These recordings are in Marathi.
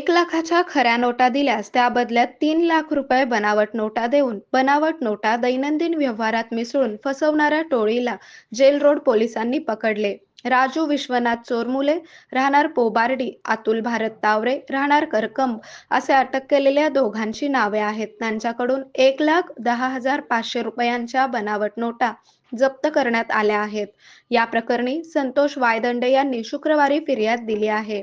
1,00,000च्या खऱ्या नोटा दिल्यास त्या बदल्यात 3,00,000 रुपये बनावट नोटा देऊन बनावट नोटा दैनंदिन व्यवहारात मिसळून फसवणाऱ्या टोळीला जेल रोड पोलिसांनी पकडले. राजू विश्वनाथ चोरमुले, राहणार पोबार्डी, अतुल भारत तावरे, राहणार करकंब असे अटक केलेल्या दोघांची नावे आहेत. त्यांच्याकडून 1,10,500 रुपयांच्या बनावट नोटा जप्त करण्यात आल्या आहेत. या प्रकरणी संतोष वायदंडे यांनी शुक्रवारी फिर्याद दिली आहे.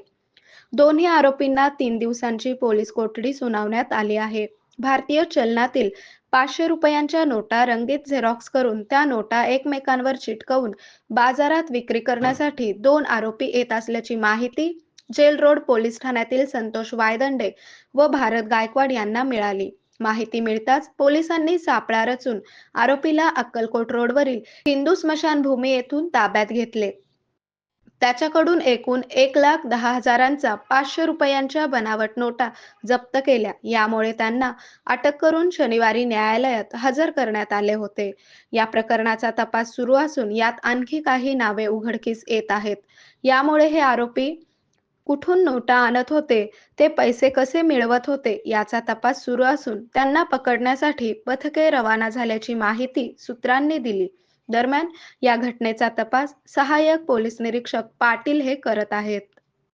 दोन्ही आरोपींना 3 दिवसांची पोलीस कोठडी सुनावण्यात आली आहे. भारतीय चलनातील 500 रुपयांच्या नोटा रंगीत झेरॉक्स करून त्या नोटा एकमेकांवर चिटकवून बाजारात विक्री करण्यासाठी 2 आरोपी येत असल्याची माहिती जेल रोड पोलीस ठाण्यातील संतोष वायदंडे व भारत गायकवाड यांना मिळाली. माहिती मिळताच पोलिसांनी सापळा रचून आरोपीला अक्कलकोट रोडवरील हिंदू स्मशानभूमी येथून ताब्यात घेतले. त्याच्याकडून एकूण 1,10,000चा 500 रुपयांच्या बनावट नोटा जप्त केल्या. यामुळे त्यांना अटक करून शनिवारी न्यायालयात हजर करण्यात आले होते. या प्रकरणाचा तपास सुरू असून यात आणखी काही नावे उघडकीस येत आहेत. यामुळे हे आरोपी कुठून नोटा आणत होते, ते पैसे कसे मिळवत होते याचा तपास सुरू असून त्यांना पकडण्यासाठी पथके रवाना झाल्याची माहिती सूत्रांनी दिली. दरम्यान या घटनेचा तपास सहाय्यक पोलीस निरीक्षक पाटील हे करत आहेत.